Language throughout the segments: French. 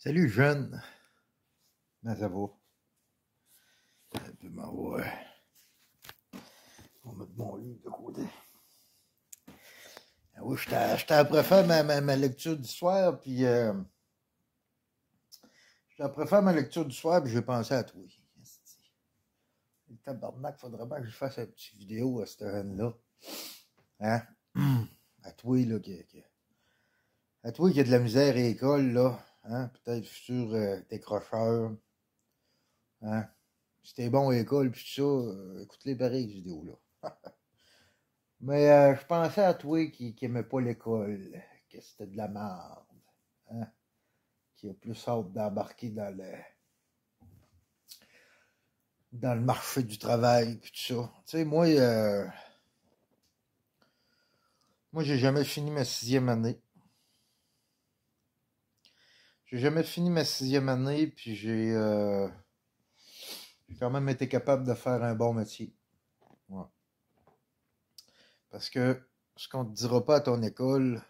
Salut jeune, comment ça va? Je vais mettre mon livre de côté. Ah oui, j'étais après faire ma lecture du soir, puis j'étais après faire ma lecture du soir, puis j'ai pensé à toi. Le tabarnak, faudrait bien que je fasse une petite vidéo à cette reine-là. Hein? À toi, là, à toi qui a de la misère à l'école, là. Hein? Peut-être futur décrocheur. Hein? Si t'es bon à l'école, puis tout ça, écoute-les pareil, ces vidéos-là. Mais je pensais à toi qui aimait pas l'école, que c'était de la merde, hein? Qui a plus hâte d'embarquer dans le marché du travail, puis tout ça. Tu sais, moi, j'ai jamais fini ma 6e année. J'ai jamais fini ma 6e année, puis j'ai quand même été capable de faire un bon métier. Ouais. Parce que ce qu'on te dira pas à ton école,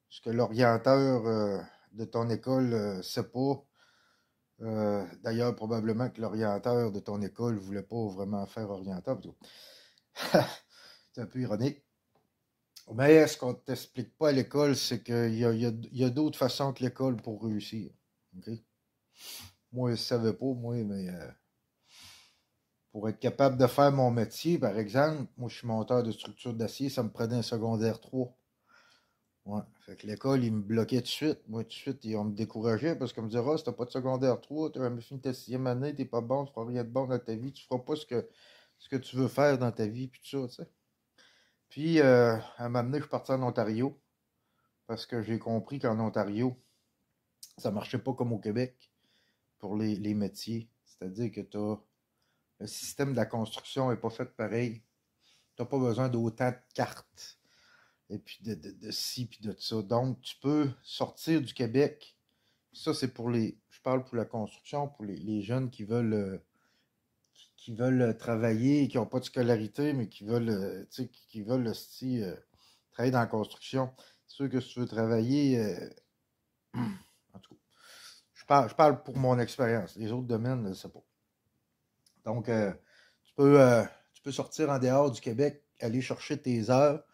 ce que l'orienteur de ton école sait pas, d'ailleurs, probablement que l'orienteur de ton école voulait pas vraiment faire orienteur. C'est un peu ironique. Mais ce qu'on t'explique pas à l'école, c'est qu'il y a d'autres façons que l'école pour réussir. Okay? Moi, je savais pas, mais pour être capable de faire mon métier, par exemple, moi, je suis monteur de structure d'acier, ça me prenait un secondaire 3. Ouais. Fait que l'école, ils me bloquaient tout de suite. Moi, tout de suite, on me décourageait parce qu'on me disait, ah, si t'as pas de secondaire 3, t'as jamais fini ta 6e année, t'es pas bon, tu feras rien de bon dans ta vie, tu feras pas ce que tu veux faire dans ta vie, puis tout ça, tu sais. Puis, à un moment donné, je suis parti en Ontario parce que j'ai compris qu'en Ontario, ça marchait pas comme au Québec pour les métiers. C'est-à-dire que le système de la construction est pas fait pareil. T'as pas besoin d'autant de cartes et puis de ci puis de ça. Donc, tu peux sortir du Québec. Ça, c'est je parle pour la construction, pour les jeunes qui veulent travailler, qui n'ont pas de scolarité, mais qui veulent, tu sais, qui veulent aussi travailler dans la construction. C'est sûr que si tu veux travailler, en tout cas, je parle pour mon expérience. Les autres domaines, je ne sais pas. Donc, tu peux sortir en dehors du Québec, aller chercher tes heures.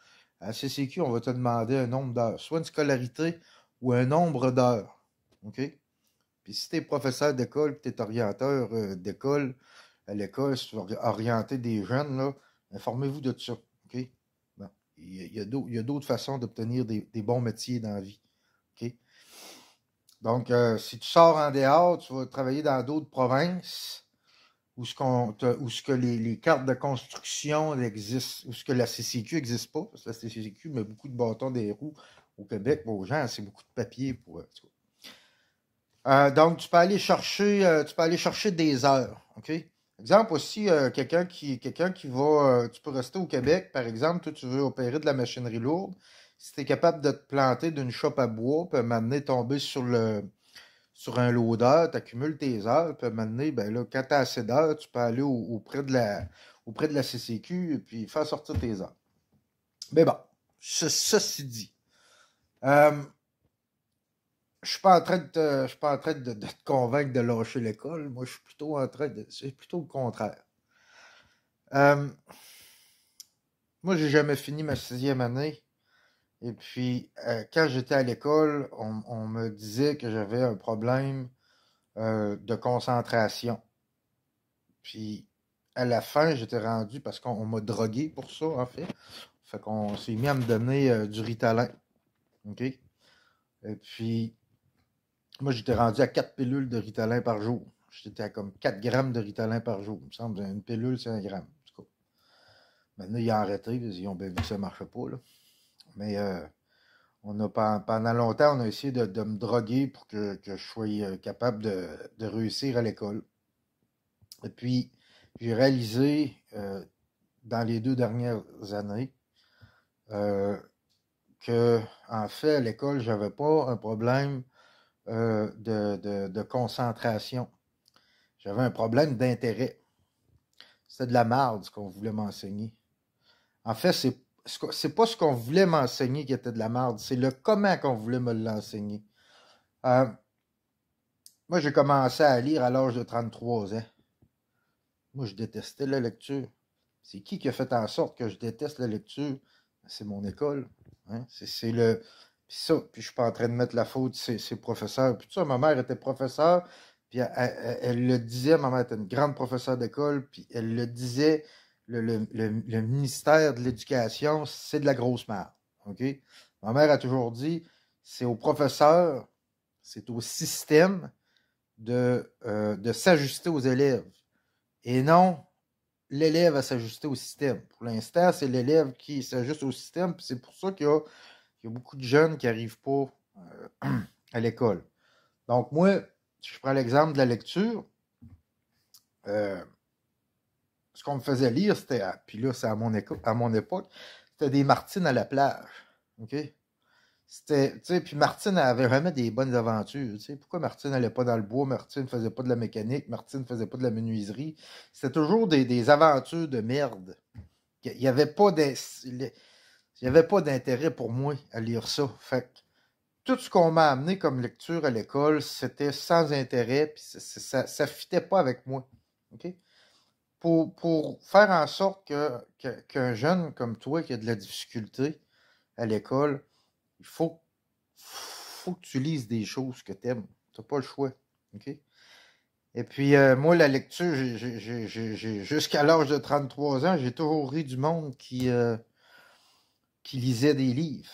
À la CCQ, on va te demander un nombre d'heures, soit une scolarité ou un nombre d'heures. OK? Puis si tu es professeur d'école et tu es orienteur d'école à l'école, si tu veux orienter des jeunes, là, informez-vous de ça. OK? Bon. Il y a d'autres façons d'obtenir des bons métiers dans la vie. OK? Donc, si tu sors en dehors, tu vas travailler dans d'autres provinces où ce que les cartes de construction existent, où ce que la CCQ n'existe pas, parce que la CCQ met beaucoup de bâtons des roues au Québec, aux gens, c'est beaucoup de papier pour. Donc, tu peux aller chercher des heures. OK? Exemple aussi, quelqu'un qui va. Tu peux rester au Québec, par exemple, toi, tu veux opérer de la machinerie lourde. Si tu es capable de te planter d'une chope à bois, puis m'amener tomber sur un loader, tu accumules tes heures, puis m'amener, ben là, quand tu as assez d'heures, tu peux aller auprès de la CCQ et puis faire sortir tes heures. Mais bon, ceci dit. Je suis pas en train je suis pas en train de te convaincre de lâcher l'école. Moi, je suis plutôt c'est plutôt le contraire. Euh, Moi, j'ai jamais fini ma 6e année. Et puis, quand j'étais à l'école, on me disait que j'avais un problème de concentration. Puis, à la fin, j'étais rendu parce qu'on m'a drogué pour ça, en fait. Fait qu'on s'est mis à me donner du Ritalin. OK? Et puis, moi, j'étais rendu à 4 pilules de Ritalin par jour. J'étais à comme 4 grammes de Ritalin par jour. Il me semble une pilule, c'est 1 gramme. En tout cas. Maintenant, ils ont arrêté. Ils ont bien vu que ça ne marchait pas. Là. Mais pendant longtemps, on a essayé de me droguer pour que je sois capable de réussir à l'école. Et puis, j'ai réalisé dans les 2 dernières années que, en fait, à l'école, j'avais pas un problème de concentration. J'avais un problème d'intérêt. C'était de la merde, ce qu'on voulait m'enseigner. En fait, c'est pas ce qu'on voulait m'enseigner qui était de la merde, c'est le comment qu'on voulait me l'enseigner. Euh, Moi, j'ai commencé à lire à l'âge de 33 ans. Moi, je détestais la lecture. C'est qui a fait en sorte que je déteste la lecture? C'est mon école. Hein? C'est le. Puis ça, puis je suis pas en train de mettre la faute ses professeurs. Puis ça, ma mère était professeure, puis elle le disait, ma mère était une grande professeure d'école, puis elle le disait, le ministère de l'Éducation, c'est de la grosse merde. OK? Ma mère a toujours dit, c'est aux professeurs, c'est au système de s'ajuster aux élèves. Et non l'élève à s'ajuster au système. Pour l'instant, c'est l'élève qui s'ajuste au système, puis c'est pour ça qu'il y a beaucoup de jeunes qui n'arrivent pas à l'école. Donc, moi, si je prends l'exemple de la lecture, euh, ce qu'on me faisait lire, c'était, puis là, c'est à mon époque, c'était des Martines à la plage. OK? C'était, tu sais, puis Martine avait vraiment des bonnes aventures. Tu sais, pourquoi Martine n'allait pas dans le bois, Martine ne faisait pas de la mécanique, Martine ne faisait pas de la menuiserie. C'était toujours des aventures de merde. Il n'y avait pas d'intérêt pour moi à lire ça. Fait que tout ce qu'on m'a amené comme lecture à l'école, c'était sans intérêt, puis ça ne fitait pas avec moi. OK? Pour faire en sorte qu'un jeune comme toi qui a de la difficulté à l'école, il faut que tu lises des choses que tu aimes. Tu n'as pas le choix. OK? Et puis, moi, la lecture, jusqu'à l'âge de 33 ans, j'ai toujours ri du monde qui lisait des livres.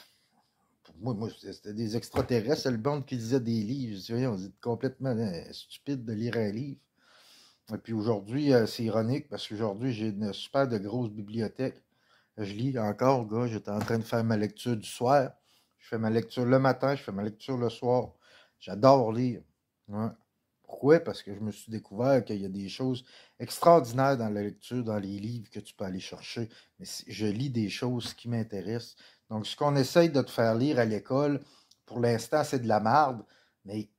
Moi c'était des extraterrestres, le monde qui lisait des livres. Je dis, on dit complètement stupide de lire un livre. Et puis aujourd'hui, c'est ironique parce qu'aujourd'hui, j'ai une super de grosse bibliothèque. Je lis encore, gars. J'étais en train de faire ma lecture du soir. Je fais ma lecture le matin, je fais ma lecture le soir. J'adore lire. Ouais. Pourquoi? Parce que je me suis découvert qu'il y a des choses extraordinaires dans la lecture, dans les livres que tu peux aller chercher. Mais je lis des choses qui m'intéressent. Donc, ce qu'on essaye de te faire lire à l'école, pour l'instant, c'est de la marde, mais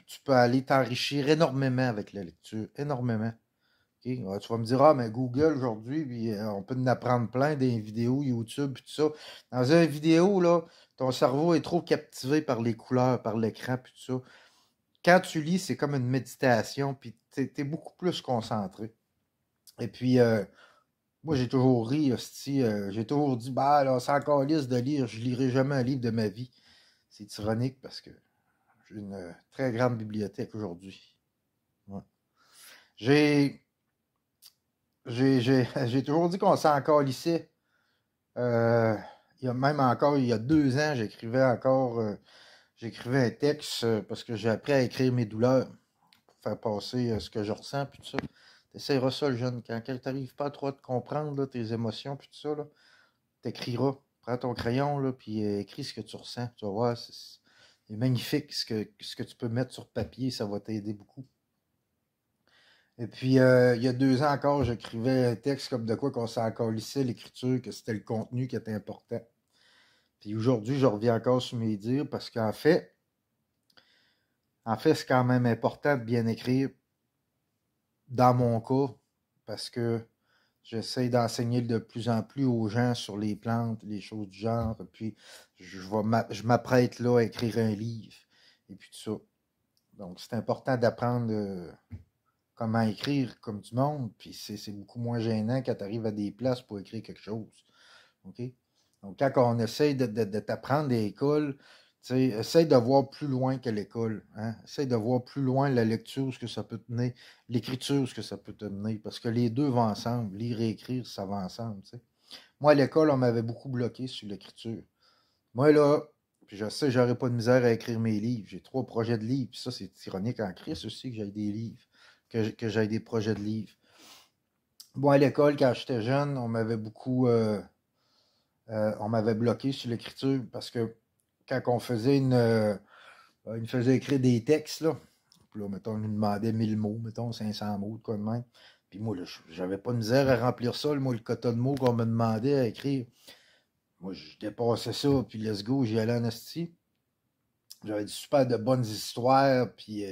tu peux aller t'enrichir énormément avec la lecture. Énormément. OK? Ouais, tu vas me dire, ah, mais Google aujourd'hui, puis, on peut en apprendre plein des vidéos YouTube, puis tout ça. Dans une vidéo, là, ton cerveau est trop captivé par les couleurs, par l'écran, puis tout ça. Quand tu lis, c'est comme une méditation, puis tu es beaucoup plus concentré. Et puis, moi, j'ai toujours ri, hostie, j'ai toujours dit, bah, là, c'est encore lisse de lire, je lirai jamais un livre de ma vie. C'est ironique parce que j'ai une très grande bibliothèque aujourd'hui. Ouais. J'ai, j'ai toujours dit qu'on s'en encore lissait. Il y a même encore, il y a 2 ans, j'écrivais un texte parce que j'ai appris à écrire mes douleurs pour faire passer ce que je ressens, puis tout ça. T'essaieras ça, le jeune. Quand tu n'arrives pas trop à te comprendre, là, tes émotions, puis tout ça, là, t'écriras. Prends ton crayon, là, puis écris ce que tu ressens. Tu vas voir, c'est magnifique ce que tu peux mettre sur papier, ça va t'aider beaucoup. Et puis, il y a 2 ans encore, j'écrivais un texte comme de quoi qu'on s'est encore lissé l'écriture, que c'était le contenu qui était important. Puis aujourd'hui, je reviens encore sur mes dires parce qu'en fait, c'est quand même important de bien écrire dans mon cas parce que j'essaie d'enseigner de plus en plus aux gens sur les plantes, les choses du genre. Et puis, je m'apprête là à écrire un livre et puis tout ça. Donc, c'est important d'apprendre comment écrire comme du monde. Puis, c'est beaucoup moins gênant quand tu arrives à des places pour écrire quelque chose. OK? Donc, quand on essaye de t'apprendre des écoles, essaye de voir plus loin que l'école. Hein? Essaye de voir plus loin la lecture, ce que ça peut te mener, l'écriture, ce que ça peut te mener. Parce que les deux vont ensemble. Lire et écrire, ça va ensemble. T'sais. Moi, à l'école, on m'avait beaucoup bloqué sur l'écriture. Moi, là, puis je sais, j'aurais pas de misère à écrire mes livres. J'ai 3 projets de livres. Puis ça, c'est ironique en crise aussi que j'aille des livres, que j'aille des projets de livres. Bon, à l'école, quand j'étais jeune, on m'avait bloqué sur l'écriture parce que quand on faisait il me faisait écrire des textes, là. Puis là, mettons, il nous demandait 1000 mots, mettons, 500 mots, de quoi de même. Puis moi, là, j'avais pas de misère à remplir ça, moi, le quota de mots qu'on me demandait à écrire. Moi, je dépassais ça, puis let's go, j'y allais en esti. J'avais des super de bonnes histoires, puis,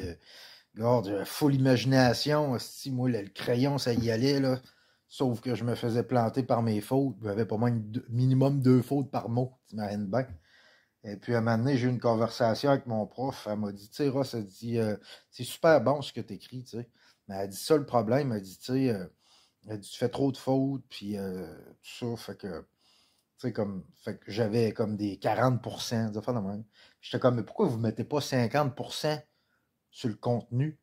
regarde, j'avais full imagination, esti. Moi, là, le crayon, ça y allait, là. Sauf que je me faisais planter par mes fautes. J'avais pas moins minimum 2 fautes par mot, t'imagines bien. Et puis, à un moment donné, j'ai eu une conversation avec mon prof. Elle m'a dit, tu sais, Ross, elle dit, c'est super bon ce que tu écris, tu sais. Mais elle dit ça, le problème, elle dit, tu sais, elle dit, tu fais trop de fautes, puis tout ça, fait que, tu sais, comme, fait que j'avais comme des 40%, des affaires de même. J'étais comme, mais pourquoi vous mettez pas 50% sur le contenu?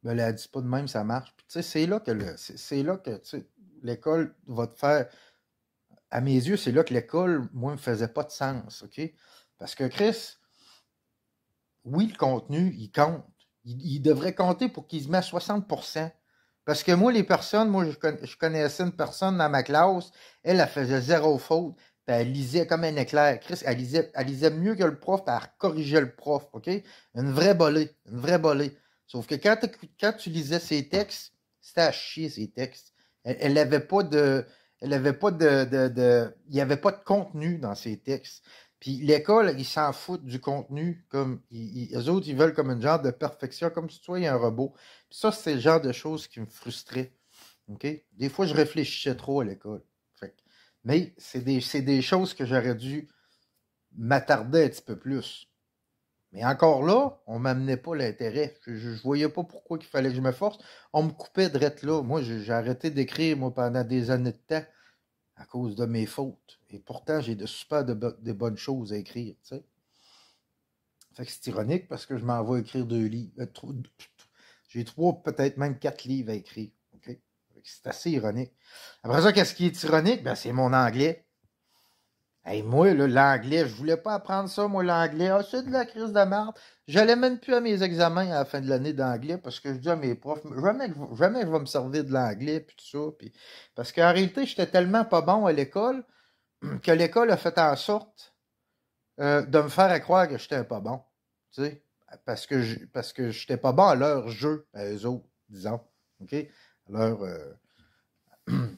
Ben, elle a dit pas de même, ça marche. Puis, tu sais, c'est là que, tu sais, l'école va te faire, à mes yeux, c'est là que l'école, moi, me faisait pas de sens, OK? Parce que Chris, oui, le contenu, il compte. Il devrait compter pour qu'il se mette à 60%. Parce que moi, les personnes, moi, je connaissais une personne dans ma classe, elle faisait zéro faute, puis elle lisait comme un éclair. Chris, elle lisait mieux que le prof, puis elle corrigeait le prof, OK? Une vraie volée, une vraie volée. Sauf que quand tu lisais ses textes, c'était à chier, ses textes. Elle avait pas de... Elle avait pas il n'y avait pas de contenu dans ses textes. Puis l'école, ils s'en foutent du contenu, comme eux autres, ils veulent comme une genre de perfection, comme si tu sois un robot. Puis ça, c'est le genre de choses qui me frustraient. OK? Des fois, je réfléchissais trop à l'école. Mais c'est des choses que j'aurais dû m'attarder un petit peu plus. Mais encore là, on m'amenait pas l'intérêt. Je voyais pas pourquoi il fallait que je me force. On me coupait de là. Moi, j'ai arrêté d'écrire, moi, pendant des années de temps à cause de mes fautes. Et pourtant, j'ai de super de bonnes choses à écrire, tu sais. Fait que c'est ironique parce que je m'en vais écrire 2 livres. J'ai 3, peut-être même 4 livres à écrire. OK? C'est assez ironique. Après ça, qu'est-ce qui est ironique? Ben, c'est mon anglais. Hey, moi, là, l'anglais, je voulais pas apprendre ça, moi, l'anglais. Ah, c'est de la crise de merde. J'allais même plus à mes examens à la fin de l'année d'anglais parce que je dis à mes profs, jamais je vais me servir de l'anglais, puis tout ça. Puis... Parce qu'en réalité, j'étais tellement pas bon à l'école que l'école a fait en sorte de me faire croire que j'étais pas bon. Tu sais, parce que j'étais pas bon à leur jeu, à eux autres, disons. OK? À leur,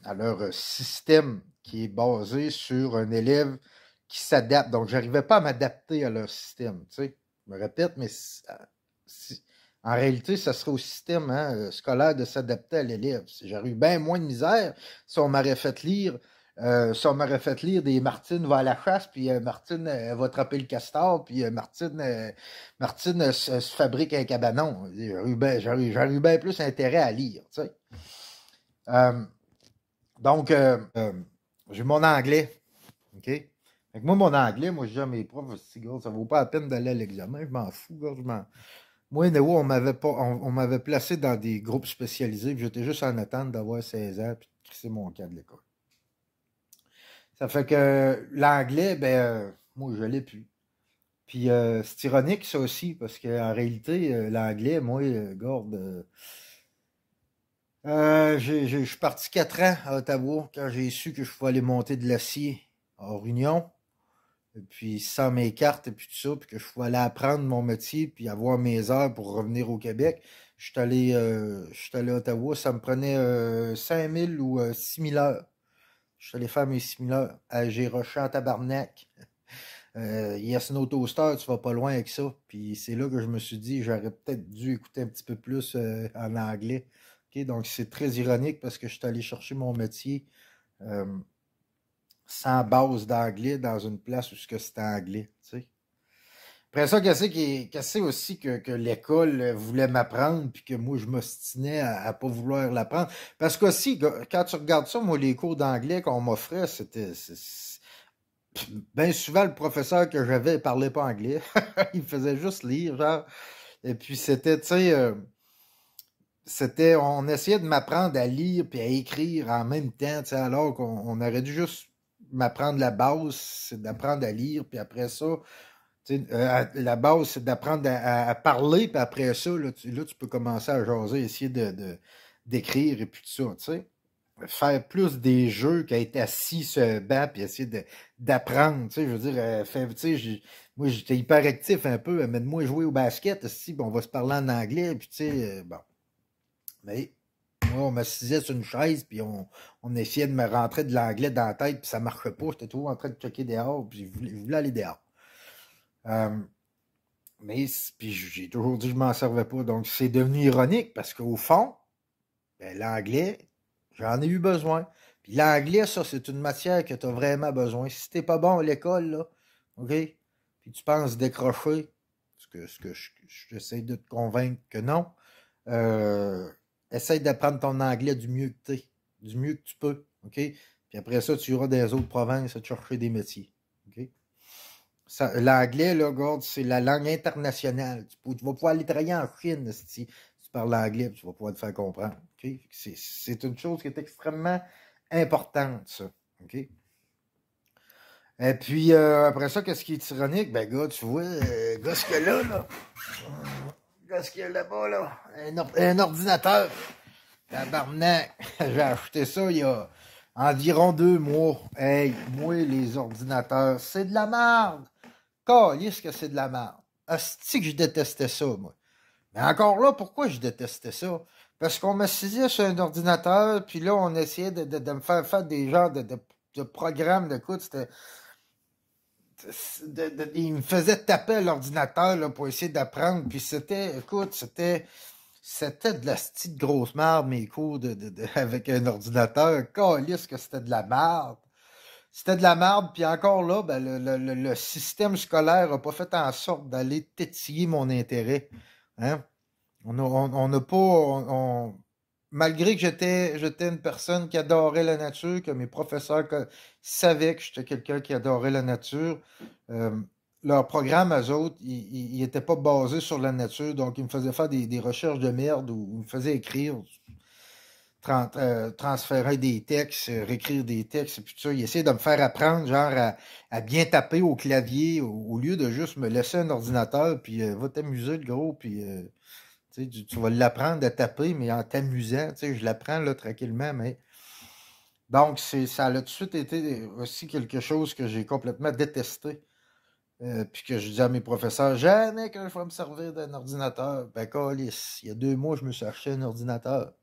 à leur système qui est basé sur un élève qui s'adapte. Donc, j'arrivais pas à m'adapter à leur système. Tu sais, je me répète, mais en réalité, ça serait au système scolaire de s'adapter à l'élève. J'aurais eu bien moins de misère si on m'aurait fait lire. Si on m'aurait fait lire des Martine va à la chasse, puis Martine va attraper le castor, puis Martine se fabrique un cabanon. J'aurais eu bien plus intérêt à lire. Tu sais. Euh, donc, j'ai mon anglais. OK? Fait que moi, mon anglais, moi, je dis à mes profs, ça vaut pas la peine d'aller à l'examen, je m'en fous, gars, Moi, on m'avait pas, on m'avait placé dans des groupes spécialisés, puis j'étais juste en attente d'avoir 16 ans, puis de crisser mon cas de l'école. Ça fait que l'anglais, moi, je l'ai plus. Puis c'est ironique, ça aussi, parce qu'en réalité, l'anglais, moi, garde. Je suis parti 4 ans à Ottawa quand j'ai su que je pouvais aller monter de l'acier hors Union. Et puis sans mes cartes et puis tout ça, puis que je pouvais aller apprendre mon métier puis avoir mes heures pour revenir au Québec. Je suis allé à Ottawa, ça me prenait 5000 ou 6000 heures. Je suis allé faire mes 6000 heures. J'ai rushé en tabarnak. Yes No Toaster, tu vas pas loin avec ça. Puis c'est là que je me suis dit, j'aurais peut-être dû écouter un petit peu plus en anglais. OK, donc c'est très ironique parce que je suis allé chercher mon métier euh, sans base d'anglais dans une place où c'était anglais. Tu sais. Après ça, qu'est-ce aussi que l'école voulait m'apprendre puis que moi je m'ostinais à pas vouloir l'apprendre. Parce que aussi, quand tu regardes ça, moi, les cours d'anglais qu'on m'offrait, bien souvent le professeur que j'avais parlait pas anglais. Il me faisait juste lire, genre. Et puis c'était, tu sais, on essayait de m'apprendre à lire puis à écrire en même temps, tu sais, alors qu'on aurait dû juste m'apprendre la base, c'est d'apprendre à lire, puis après ça, tu sais, la base, c'est d'apprendre à parler, puis après ça, là, tu peux commencer à jaser, essayer d'écrire et puis tout ça, tu sais. Faire plus des jeux qu'à être assis sur un banc puis essayer d'apprendre, tu sais, je veux dire, tu sais, moi, j'étais hyperactif un peu, mais de moi jouer au basket, si, bon, on va se parler en anglais, puis tu sais, bon. Mais moi, on m'assisait sur une chaise, puis on essayait de me rentrer de l'anglais dans la tête, puis ça marchait pas. J'étais toujours en train de checker dehors, puis je voulais aller dehors. Mais puis j'ai toujours dit que je m'en servais pas. Donc, c'est devenu ironique, parce qu'au fond, l'anglais, j'en ai eu besoin. Puis l'anglais, ça, c'est une matière que tu as vraiment besoin. Si t'es pas bon à l'école, là, OK? Puis tu penses décrocher, ce que j'essaie de te convaincre que non. Essaye d'apprendre ton anglais du mieux que du mieux que tu peux. OK? Puis après ça, tu iras dans les autres provinces à te chercher des métiers. OK? L'anglais, là, regarde, c'est la langue internationale. Tu vas pouvoir aller travailler en Chine si tu parles anglais, puis tu vas pouvoir te faire comprendre. OK? C'est une chose qui est extrêmement importante, ça. OK? Et puis, après ça, qu'est-ce qui est ironique? Ben, gars, tu vois, gars, ce qu'il y a là, gars, ce qu'il y a là-bas, là, un ordinateur. Tabarnak, j'ai acheté ça il y a environ 2 mois. Hey, moi, les ordinateurs, c'est de la merde. Calisse que c'est de la merde. Asti que je détestais ça, moi. Mais encore là, pourquoi je détestais ça? Parce qu'on m'assisait sur un ordinateur, puis là, on essayait de me faire des genres de programmes d'écoute. Il me faisait taper à l'ordinateur là, pour essayer d'apprendre. Puis écoute, c'était de la petite grosse merde, mes cours avec un ordinateur. Calisse que c'était de la merde. C'était de la merde, puis encore là, ben, le système scolaire n'a pas fait en sorte d'aller tétiller mon intérêt. Hein? On n'a pas. Malgré que j'étais une personne qui adorait la nature, que mes professeurs savaient que j'étais quelqu'un qui adorait la nature, euh, leur programme, eux autres, il n'était pas basé sur la nature, donc ils me faisaient faire des recherches de merde ou ils me faisaient écrire, transférer des textes, réécrire des textes, et puis tout ça. Ils essayaient de me faire apprendre, genre, à bien taper au clavier, au lieu de juste me laisser un ordinateur, puis va t'amuser, le gros, puis tu vas l'apprendre à taper, mais en t'amusant. Je l'apprends là tranquillement, mais. Donc, ça a tout de suite été aussi quelque chose que j'ai complètement détesté. Puis que je disais à mes professeurs, jamais que je vais me servir d'un ordinateur. Ben, câlisse, il y a 2 mois, je me suis acheté un ordinateur.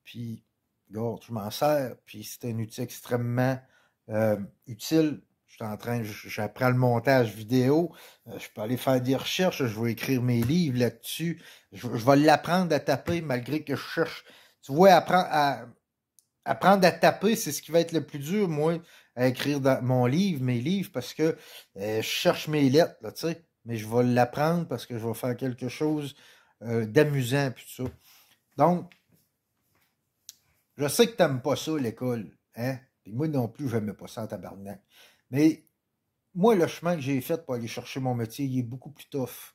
Puis, regarde, je m'en sers. Puis, c'est un outil extrêmement utile. J'apprends le montage vidéo. Je peux aller faire des recherches. Je vais écrire mes livres là-dessus. Je vais l'apprendre à taper malgré que je cherche. Tu vois, apprendre à taper, c'est ce qui va être le plus dur, moi, à écrire dans mes livres, parce que je cherche mes lettres, là, tu sais. Mais je vais l'apprendre parce que je vais faire quelque chose d'amusant, puis tout ça. Donc, je sais que t'aimes pas ça, l'école, hein? Puis moi non plus, j'aimais pas ça en tabarnak. Mais moi, le chemin que j'ai fait pour aller chercher mon métier, il est beaucoup plus tough.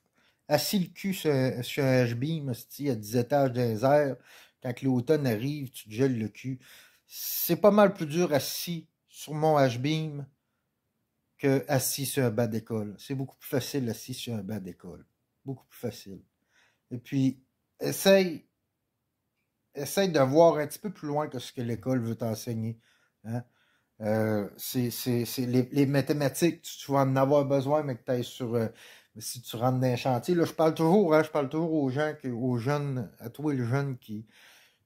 Assis le cul sur un H-beam, à 10 étages dans les airs, quand l'automne arrive, tu te gèles le cul. C'est pas mal plus dur assis sur mon H-beam que assis sur un banc d'école. C'est beaucoup plus facile assis sur un banc d'école. Beaucoup plus facile. Et puis, essaye de voir un petit peu plus loin que ce que l'école veut t'enseigner. Hein? C'est les mathématiques, tu vas en avoir besoin, mais que tu ailles si tu rentres dans un chantier, là, je parle toujours, hein, aux gens, aux jeunes, à toi les jeunes qui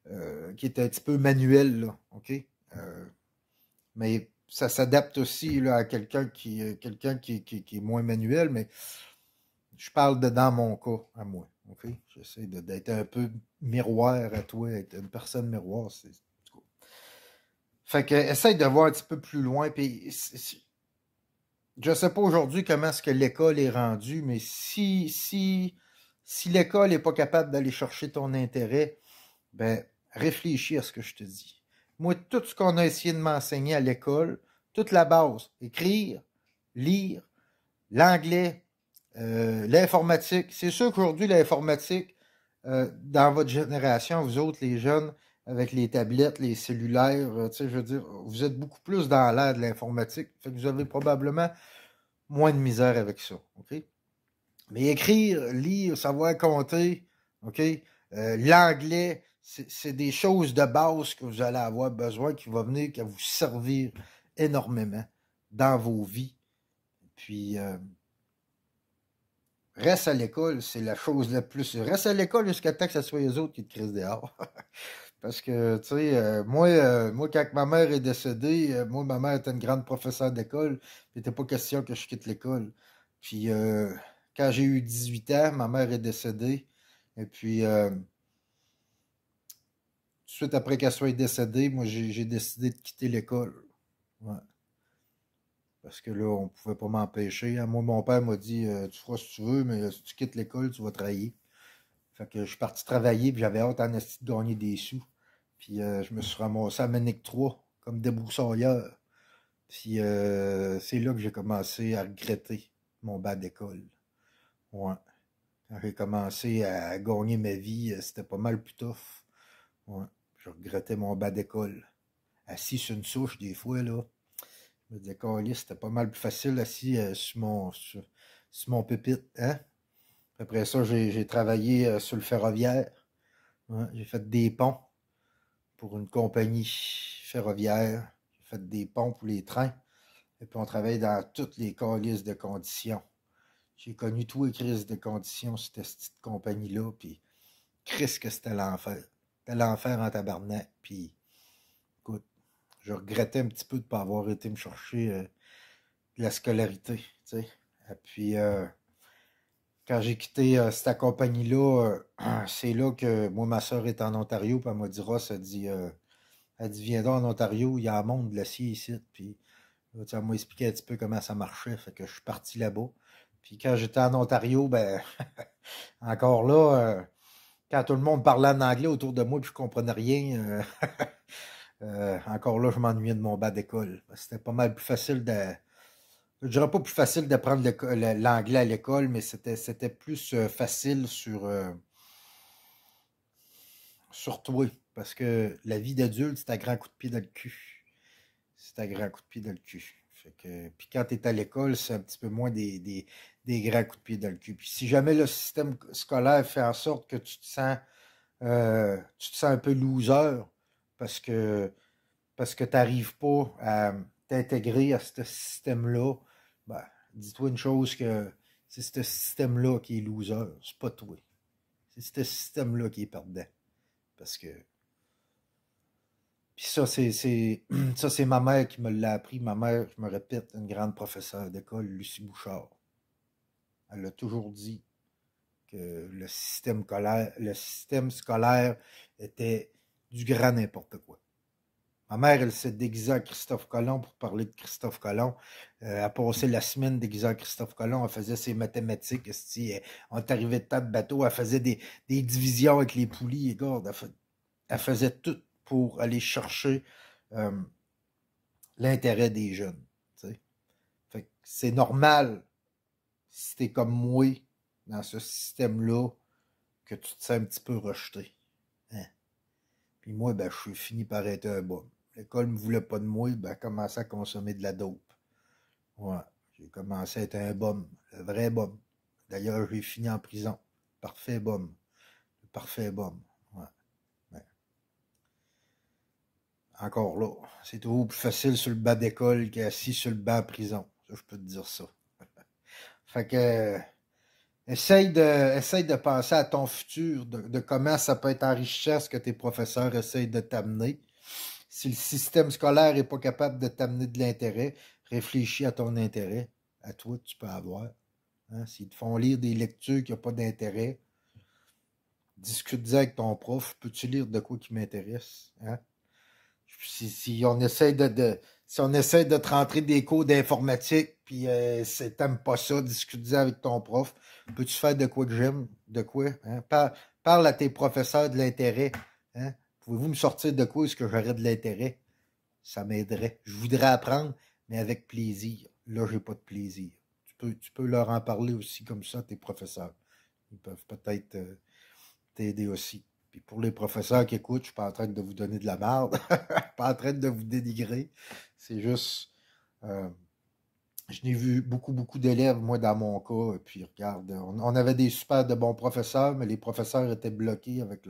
est un petit peu manuel, là, OK? Mais ça s'adapte aussi là, à quelqu'un qui est moins manuel, mais je parle de dans mon cas, à moi, OK? J'essaie d'être un peu miroir à toi, être une personne miroir, Fait que, essaye de voir un petit peu plus loin, puis je sais pas aujourd'hui comment est-ce que l'école est rendue, mais si l'école n'est pas capable d'aller chercher ton intérêt, ben, réfléchis à ce que je te dis. Moi, tout ce qu'on a essayé de m'enseigner à l'école, toute la base, écrire, lire, l'anglais, l'informatique. C'est sûr qu'aujourd'hui, l'informatique, dans votre génération, vous autres, les jeunes, avec les tablettes, les cellulaires, je veux dire, vous êtes beaucoup plus dans l'ère de l'informatique. Fait que vous avez probablement moins de misère avec ça. OK? Mais écrire, lire, savoir compter, OK? L'anglais, c'est des choses de base que vous allez avoir besoin qui vont venir qu'à vous servir énormément dans vos vies. Puis, reste à l'école, c'est la chose la plus. Reste à l'école jusqu'à temps que ce soit les autres qui te crissent dehors. Parce que, tu sais, moi, quand ma mère est décédée, moi, ma mère était une grande professeure d'école, puis il n'était pas question que je quitte l'école. Puis, quand j'ai eu 18 ans, ma mère est décédée. Et puis, tout de suite après qu'elle soit décédée, moi, j'ai décidé de quitter l'école. Ouais. Parce que là, on pouvait pas m'empêcher. Hein. Moi, mon père m'a dit tu feras ce que tu veux, mais si tu quittes l'école, tu vas travailler. Fait que je suis parti travailler, puis j'avais hâte en esti de gagner des sous. Puis je me suis ramassé à Manic 3 comme débroussailleur. Puis c'est là que j'ai commencé à regretter mon bas d'école. Ouais. Quand j'ai commencé à gagner ma vie, c'était pas mal plus tough. Ouais. Je regrettais mon bas d'école. Assis sur une souche, des fois, là. Je me disais, câlisse, c'était pas mal plus facile assis sur mon pupitre, hein? Après ça, j'ai travaillé sur le ferroviaire. Ouais. J'ai fait des ponts pour une compagnie ferroviaire. J'ai fait des ponts pour les trains. Et puis on travaille dans toutes les calices de conditions. J'ai connu tous les crises de conditions sur cette compagnie-là. Puis, Christ que c'était l'enfer. C'était l'enfer en tabarnak. Puis, écoute, je regrettais un petit peu de ne pas avoir été me chercher de la scolarité. Tu sais. Et puis, quand j'ai quitté cette compagnie-là, c'est là que moi, ma soeur est en Ontario. Puis elle m'a dit, Ross, elle dit, viens donc en Ontario, il y a un monde de l'acier ici. Puis, là, elle m'a expliqué un petit peu comment ça marchait. Fait que je suis parti là-bas. Puis quand j'étais en Ontario, ben, encore là, quand tout le monde parlait en anglais autour de moi et je comprenais rien, encore là, je m'ennuyais de mon bas d'école. C'était pas mal plus facile je dirais pas plus facile d'apprendre l'anglais à l'école, mais c'était plus facile sur toi. Parce que la vie d'adulte, c'est un grand coup de pied dans le cul. C'est un grand coup de pied dans le cul. Fait que, puis quand tu es à l'école, c'est un petit peu moins des grands coups de pied dans le cul. Puis si jamais le système scolaire fait en sorte que tu te sens un peu loser parce que tu n'arrives pas à t'intégrer à ce système-là, ben, dis-toi une chose que c'est ce système-là qui est loser, c'est pas toi. C'est ce système-là qui est perdant. Parce que. Puis ça, ça, c'est ma mère qui me l'a appris. Ma mère, je me répète, une grande professeure d'école, Lucie Bouchard. Elle a toujours dit que le système scolaire était du grand n'importe quoi. Ma mère, elle s'est déguisée en Christophe Colomb pour parler de Christophe Colomb. Elle a passé la semaine déguisée en Christophe Colomb. Elle faisait ses mathématiques. On est arrivé de temps de bateau. Elle faisait des divisions avec les poulies. Et regarde, elle faisait tout pour aller chercher euh, l'intérêt des jeunes. T'sais. Fait que c'est normal, si t'es comme moi, dans ce système-là, que tu te sens un petit peu rejeté. Hein? Puis moi, ben, je suis fini par être un bum. L'école me voulait pas de moi, ben, j'ai commencé à consommer de la dope. Ouais. J'ai commencé à être un bum, le vrai bum. D'ailleurs, j'ai fini en prison. Parfait bum. Le parfait bum. Ouais. Ben, encore là, c'est toujours plus facile sur le banc d'école qu'assis sur le banc en prison. Ça, je peux te dire ça. Fait que essaye de penser à ton futur, de comment ça peut être enrichissant ce que tes professeurs essayent de t'amener. Si le système scolaire n'est pas capable de t'amener de l'intérêt, réfléchis à ton intérêt, à toi que tu peux avoir. Hein? S'ils te font lire des lectures qui n'ont pas d'intérêt, discute-en avec ton prof. Peux-tu lire de quoi qui m'intéresse? Hein? Si on essaie si on essaie de te rentrer des cours d'informatique, puis t'aimes pas ça, discute-en avec ton prof. Peux-tu faire de quoi que j'aime? De quoi? Hein? Parle à tes professeurs de l'intérêt. Hein? Pouvez-vous me sortir de quoi est-ce que j'aurais de l'intérêt? Ça m'aiderait. Je voudrais apprendre, mais avec plaisir. Là, j'ai pas de plaisir. Tu peux leur en parler aussi comme ça, tes professeurs. Ils peuvent peut-être t'aider aussi. Puis pour les professeurs qui écoutent, je suis pas en train de vous donner de la merde. Je suis pas en train de vous dénigrer. C'est juste, euh, je n'ai vu beaucoup, beaucoup d'élèves, moi, dans mon cas. Et puis, regarde, on avait des super de bons professeurs, mais les professeurs étaient bloqués avec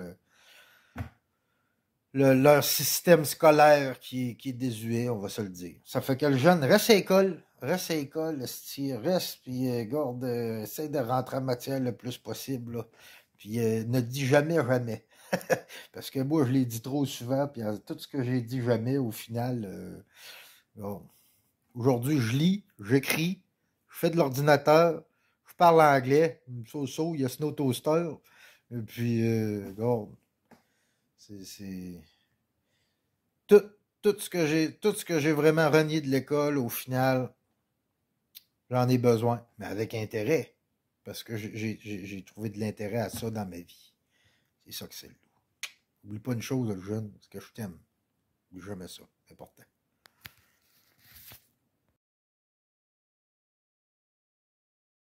leur système scolaire qui est désuet, on va se le dire. Ça fait que le jeune reste à l'école, reste, puis garde, essaie de rentrer en matière le plus possible, là. Puis ne dis jamais jamais. Parce que moi, je l'ai dit trop souvent, puis tout ce que j'ai dit jamais, au final, bon, aujourd'hui, je lis, j'écris, je fais de l'ordinateur, je parle anglais, il y a Snow Toaster, et puis, regarde, c'est tout, tout ce que j'ai vraiment renié de l'école, au final, J'en ai besoin, mais avec intérêt. Parce que j'ai trouvé de l'intérêt à ça dans ma vie. C'est ça que c'est le loup. Oublie pas une chose, le jeune, c'est que je t'aime. Oublie jamais ça. C'est important.